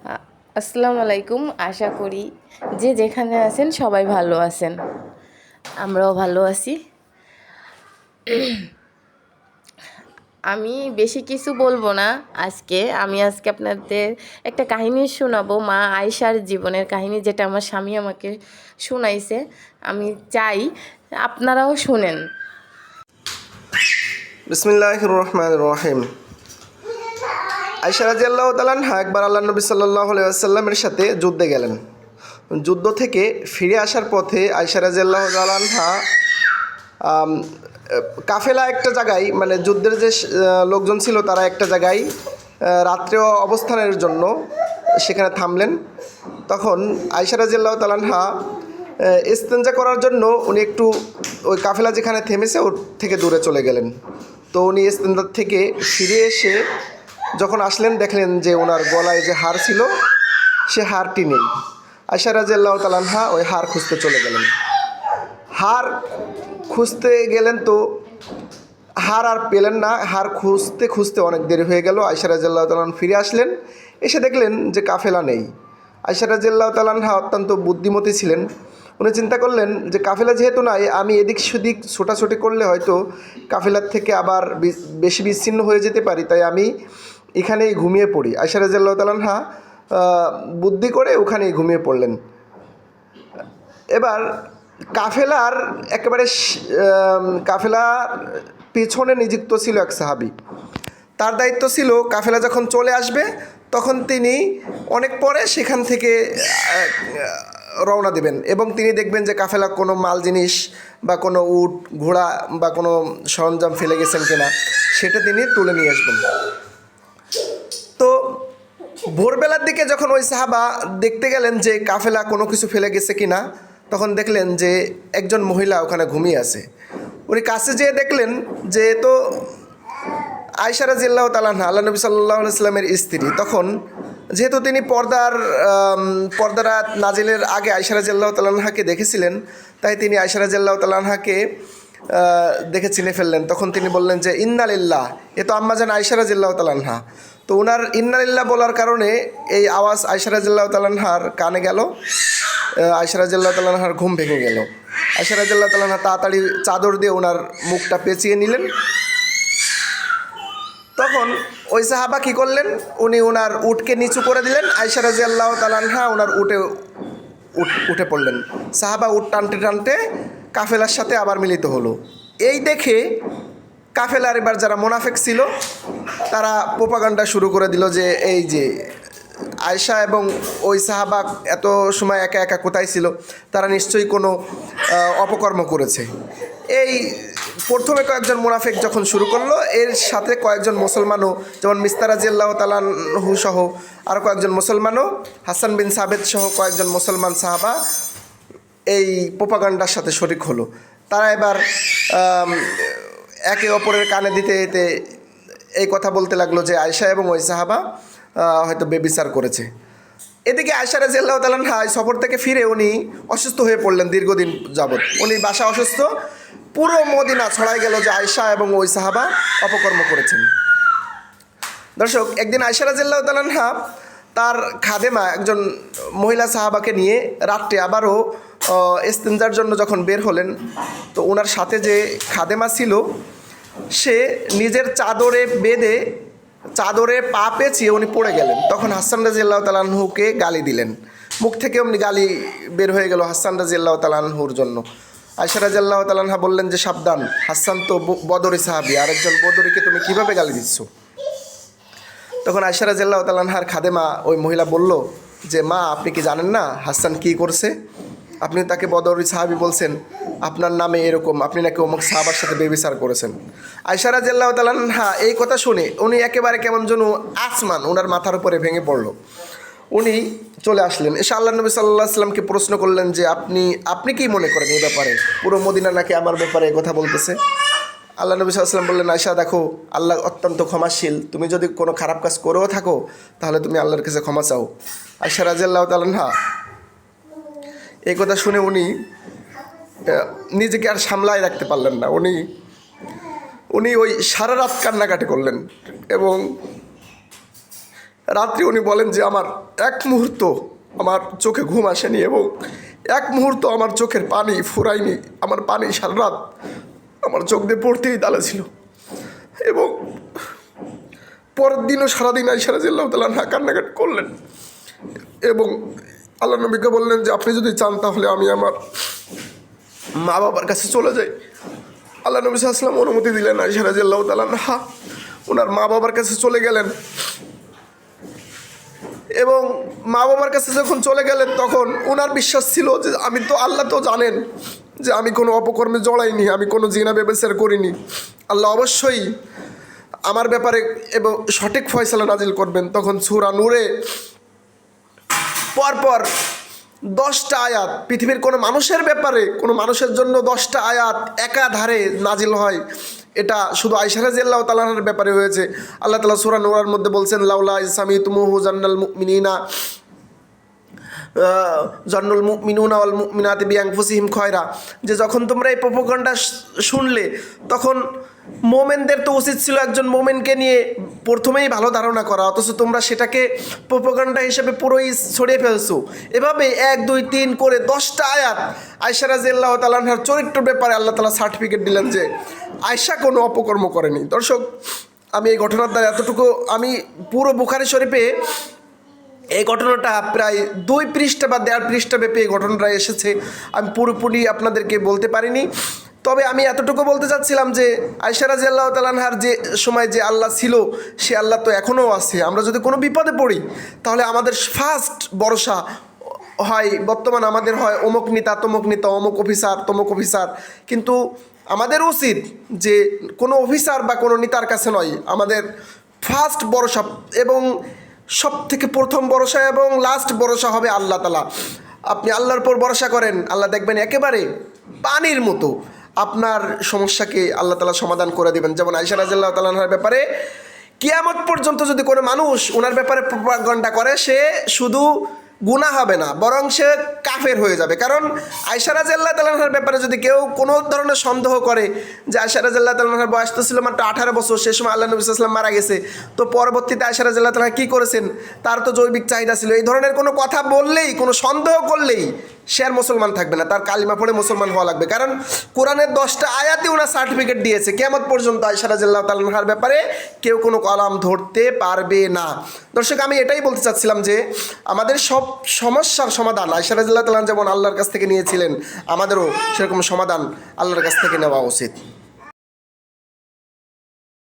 আসসালামু আলাইকুম। আশা করি যে যেখানে আছেন সবাই ভালো আছেন, আমরাও ভালো আছি। আমি বেশি কিছু বলবো না। আমি আজকে আপনাদের একটা কাহিনী শোনাবো, মা আয়েশার জীবনের কাহিনী, যেটা আমার স্বামী আমাকে শোনাইছে। আমি চাই আপনারাও শুনেন। বিসমিল্লাহির রহমানির রহিম। আয়েশা রাদিয়াল্লাহু তাআলা আনহা একবার আল্লাহ নবী সাল্লাল্লাহু আলাইহি ওয়াসাল্লামের সাথে যুদ্ধে গেলেন। যুদ্ধ থেকে ফিরে আসার পথে আয়েশা রাদিয়াল্লাহু তাআলা আনহা কাফেলা একটা জায়গায়, মানে যুদ্ধের যে লোকজন ছিল তারা একটা জায়গায় রাত্রে অবস্থানের জন্য সেখানে থামলেন। তখন আয়েশা রাদিয়াল্লাহু তাআলা আনহা ইস্তেঞ্জা করার জন্য উনি একটু ওই কাফেলা যেখানে থেমেছে ওর থেকে দূরে চলে গেলেন। তো উনি ইস্তেঞ্জা থেকে ফিরে এসে যখন আসলেন দেখলেন যে ওনার গলায় যে হার ছিল সে হারটি নেই। আয়েশা রাদিয়াল্লাহু তাআলা আনহা ওই হার খুঁজতে চলে গেলেন। হার খুঁজতে গেলেন তো হার আর পেলেন না। হার খুঁজতে খুঁজতে অনেক দেরি হয়ে গেল। আয়েশা রাদিয়াল্লাহু তাআলা আনহা ফিরে আসলেন, এসে দেখলেন যে কাফেলা নেই। আয়েশা রাদিয়াল্লাহু তাআলা আনহা অত্যন্ত বুদ্ধিমতী ছিলেন। উনি চিন্তা করলেন যে কাফেলা যেহেতু নাই, আমি এদিক সেদিক ছোটাছুটি করলে হয়তো কাফেলার থেকে আবার বেশি বিচ্ছিন্ন হয়ে যেতে পারি, তাই আমি এখানেই ঘুমিয়ে পড়ি। আয়েশা রাদিয়াল্লাহু তাআলা আনহা বুদ্ধি করে ওখানেই ঘুমিয়ে পড়লেন। এবার কাফেলার একেবারে কাফেলার পিছনে নিযুক্ত ছিল এক সাহাবী। তার দায়িত্ব ছিল কাফেলা যখন চলে আসবে তখন তিনি অনেক পরে সেখান থেকে রওনা দেবেন এবং তিনি দেখবেন যে কাফেলা কোনো মাল জিনিস বা কোনো উট ঘোড়া বা কোনো সরঞ্জাম ফেলে গেছেন কিনা সেটা তিনি তুলে নিয়ে আসবেন। তো ভোরবেলার দিকে যখন ওই সাহাবা দেখতে গেলেন যে কাফেলা কোনো কিছু ফেলে গেছে কিনা, তখন দেখলেন যে একজন মহিলা ওখানে ঘুমিয়ে আছে। উনি কাছে যেয়ে দেখলেন যে তো আয়েশা রাদিয়াল্লাহু তাআলা আনহা আল্লাহ নবী সাল্লাল্লাহু আলাইহি ওয়াসাল্লামের স্ত্রী। তখন যেহেতু তিনি পর্দারাত নাজিলের আগে আয়েশা রাদিয়াল্লাহু তাআলা আনহাকে দেখেছিলেন, তাই তিনি আয়েশা রাদিয়াল্লাহু তাআলা আনহাকে দেখে চিনে ফেললেন। তখন তিনি বললেন যে ইন্না লিল্লাহ, এ তো আম্মাজান আয়েশা রাদিয়াল্লাহু তাআলা আনহা। তো ওনার ইন্না লিল্লাহ বলার কারণে এই আওয়াজ আয়েশা রাদিয়াল্লাহু তাআলা আনহার কানে গেল। আয়েশা রাদিয়াল্লাহু তাআলা আনহার ঘুম ভেঙে গেল। আয়েশা রাদিয়াল্লাহু তাআলা আনহা তাড়াতাড়ি চাদর দিয়ে ওনার মুখটা পেঁচিয়ে নিলেন। তখন ওই সাহাবা কী করলেন, উনি ওনার উটকে নিচু করে দিলেন। আয়েশা রাদিয়াল্লাহু তাআলা আনহা ওনার উঠে পড়লেন। সাহাবা উট টানতে টানতে কাফেলার সাথে আবার মিলিত হলো। এই দেখে কাফেলার এবার যারা মোনাফেক ছিল তারা প্রোপাগান্ডা শুরু করে দিল যে এই যে আয়েশা এবং ওই সাহাবা এত সময় একা একা কোথায় ছিল, তারা নিশ্চয়ই কোনো অপকর্ম করেছে। এই প্রথমে কয়েকজন মুনাফিক যখন শুরু করলো, এর সাথে কয়েকজন মুসলমানও, যেমন মিস্তার রাদিয়াল্লাহু তাআলা আনহু সহ আরও কয়েকজন মুসলমানও, হাসান বিন সাবেত সহ কয়েকজন মুসলমান সাহাবা এই প্রোপাগান্ডার সাথে শরিক হলো। তারা এবার একে অপরের কানে দিতে দিতে এই কথা বলতে লাগলো যে আয়েশা এবং ওই সাহাবা হয়তো বেবিচার করেছে। এদিকে আয়েশা রাদিয়াল্লাহু তাআলা আনহা সফর থেকে ফিরে উনি অসুস্থ হয়ে পড়লেন। দীর্ঘদিন যাবৎ উনি বাসা অসুস্থ। পুরো মদিনা ছড়াই গেল যে আয়েশা এবং ওই সাহাবা অপকর্ম করেছেন। দর্শক, একদিন আয়েশা রাদিয়াল্লাহু তাআলা আনহা তার খাদেমা একজন মহিলা সাহাবাকে নিয়ে রাত্রে আবারও ইস্তেঞ্জার জন্য যখন বের হলেন, তো ওনার সাথে যে খাদেমা ছিল সে নিজের চাদরে বেঁধে চাদরে পা পেঁচিয়ে উনি পড়ে গেলেন। তখন হাসান রাদিয়াল্লাহু তাআলা আনহুকে গালি দিলেন। মুখ থেকে অমনি গালি বের হয়ে গেল হাসান রাদিয়াল্লাহু তাআলা আনহুর জন্য। আয়েশা রাদিয়াল্লাহু তাআলা আনহা বললেন যে সাবধান, হাসান তো বদরি সাহাবী, আরেকজন বদরিকে তুমি কীভাবে গালি দিচ্ছ? তখন আয়েশা রাদিয়াল্লাহু তাআলা আনহার খাদেমা ওই মহিলা বলল যে মা, আপনি কি জানেন না হাসান কী করছে? আপনি তাকে বদরি সাহাবী বলছেন, আপনার নামে এরকম, আপনি নাকি অমুক সাহাবার সাথে বেবিচার করেছেন। আয়েশা রাদিয়াল্লাহু তাআলা আনহা এই কথা শুনে উনি একেবারে কেমন যেন আসমান ওনার মাথার উপরে ভেঙে পড়ল। উনি চলে আসলেন, এসে আল্লাহ নবী সাল্লাল্লাহু আলাইহি ওয়াসাল্লামকে প্রশ্ন করলেন যে আপনি কি মনে করেন এই ব্যাপারে? পুরো মদিনা নাকি আমার ব্যাপারে কথা বলতেছে। আল্লাহ নবী সাল্লাল্লাহু আলাইহি ওয়াসাল্লাম বললেন, আয়েশা দেখো, আল্লাহ অত্যন্ত ক্ষমাশীল, তুমি যদি কোনো খারাপ কাজ করেও থাকো তাহলে তুমি আল্লাহর কাছে ক্ষমা চাও। আয়েশা রাদিয়াল্লাহু তাআলা আনহা এই কথা শুনে উনি নিজেকে আর সামলায় রাখতে পারলেন না। উনি ওই সারা রাত কান্নাকাটি করলেন এবং রাত্রি উনি বলেন যে আমার এক মুহূর্ত আমার চোখে ঘুম আসেনি এবং এক মুহূর্ত আমার চোখের পানি ফুরায়নি, আমার পানি সারা রাত আমার চোখ দিয়ে পড়তেই তালে ছিল। এবং পরের দিনও সারাদিন আয়েশা রাদিয়াল্লাহু তাআলা আনহা কান্নাকাটি করলেন এবং আল্লাহ নবীকে বললেন যে আপনি যদি চান তাহলে আমি আমার মা বাবার কাছে চলে যাই। আল্লাহ নবী সাল্লাল্লাহু আলাইহি ওয়াসাল্লাম অনুমতি দিলেন, আয়েশা রাদিয়াল্লাহু তাআলা আনহা ওনার মা বাবার কাছে চলে গেলেন এবং মা বাবার কাছে যখন চলে গেলেন তখন ওনার বিশ্বাস ছিল যে আমি তো, আল্লাহ তো জানেন যে আমি কোনো অপকর্মে জড়াইনি, আমি কোনো জিনা ব্যভিচার করিনি, আল্লাহ অবশ্যই আমার ব্যাপারে এবং সঠিক ফয়সালা নাজিল করবেন। তখন সূরা নূরে পরপর 10টা আয়াত পৃথিবীর কোনো মানুষের ব্যাপারে, কোনো মানুষের জন্য 10টা আয়াত একাধারে নাজিল হয়। এটা শুধু আয়েশা রাদিয়াল্লাহু তাআলার ব্যাপারে হয়েছে। আল্লাহ তাআলা সূরা নূরের মধ্যে বলছেন, লাউলা ইসামিতুমুহু জান্নাল মুমিনিনা জন্নুল মুমিনুনা ওয়াল মুমিনাতি বিআনফুসিহিম খয়রা, যে যখন তোমরা এই প্রোপাগান্ডা শুনলে তখন মোমেনদের তো উচিত ছিল একজন মোমেনকে নিয়ে প্রথমেই ভালো ধারণা করা, অথচ তোমরা সেটাকে প্রোপাগান্ডা হিসেবে পুরোই ছড়িয়ে ফেলছো। এভাবে 1, 2, 3 করে 10টা আয়াত আয়েশা রাদিয়াল্লাহু তাআলা আনহার চরিত্রের ব্যাপারে আল্লাহ তাআলা সার্টিফিকেট দিলেন যে আয়েশা কোনো অপকর্ম করেনি। দর্শক, আমি এই ঘটনার দ্বারা এতটুকু, আমি পুরো বুখারী শরীফে এই ঘটনাটা প্রায় 2 পৃষ্ঠা বা 1.5 পৃষ্ঠা ব্যাপী এই ঘটনাটা এসেছে, আমি পুরোপুরি আপনাদেরকে বলতে পারিনি। তবে আমি এতটুকু বলতে চাচ্ছিলাম যে আয়েশা রাদিয়াল্লাহু তাআলা আনহার যে সময় যে আল্লাহ ছিল সে আল্লাহ তো এখনও আছে। আমরা যদি কোনো বিপদে পড়ি তাহলে আমাদের ফার্স্ট ভরসা হয়, বর্তমান আমাদের হয় অমুক নেতা তমুক নেতা, অমুক অফিসার তমুক অফিসার, কিন্তু আমাদের উচিত যে কোনো অফিসার বা কোনো নেতার কাছে নয়, আমাদের ফার্স্ট ভরসা এবং সব থেকে প্রথম ভরসা এবং লাস্ট ভরসা হবে আল্লাহ তাআলা। আপনি আল্লাহর উপর ভরসা করেন, আল্লাহ দেখবেন একেবারে পানির মতো আপনার সমস্যাকে আল্লাহ তাআলা সমাধান করে দেবেন। যেমন আয়েশা রাদিয়াল্লাহু তাআলা আনহার ব্যাপারে কিয়ামত পর্যন্ত যদি কোনো মানুষ ওনার ব্যাপারে প্রোপাগান্ডা করে, সে শুধু গুনাহ হবে না বরং সে কাফের হয়ে যাবে। কারণ আয়েশা রাদিয়াল্লাহু তাআলা আনহার ব্যাপারে যদি কেউ কোনো ধরনের সন্দেহ করে যে আয়েশা রাদিয়াল্লাহু তাআলা আনহার বয়স তো ছিল মাত্র 18 বছর, সে সময় আল্লাহ নবী সাল্লাল্লাহু আলাইহি ওয়াসাল্লাম মারা গেছে, তো পরবর্তীতে আয়েশা রাদিয়াল্লাহু তাআলা কী করেছেন, তার তো জৈবিক চাহিদা ছিল, এই ধরনের কোনো কথা বললেই, কোনো সন্দেহ করলেই সে আর মুসলমান থাকবে না, তার কালিমা পড়ে মুসলমান হওয়া লাগবে। কারণ কোরআনের 10টা আয়াতে ওনার সার্টিফিকেট দিয়েছে কিয়ামত পর্যন্ত আয়েশা রাদিয়াল্লাহু তাআলা আনহার ব্যাপারে কেউ কোনো কলাম ধরতে পারবে না। দর্শক, আমি এটাই বলতে চাচ্ছিলাম যে আমাদের সব সমস্যার সমাধান আয়েশা রাদিয়াল্লাহু তাআলা যেমন আল্লাহর কাছ থেকে নিয়েছিলেন, আমাদেরও সেরকম সমাধান আল্লাহর কাছ থেকে নেওয়া উচিত।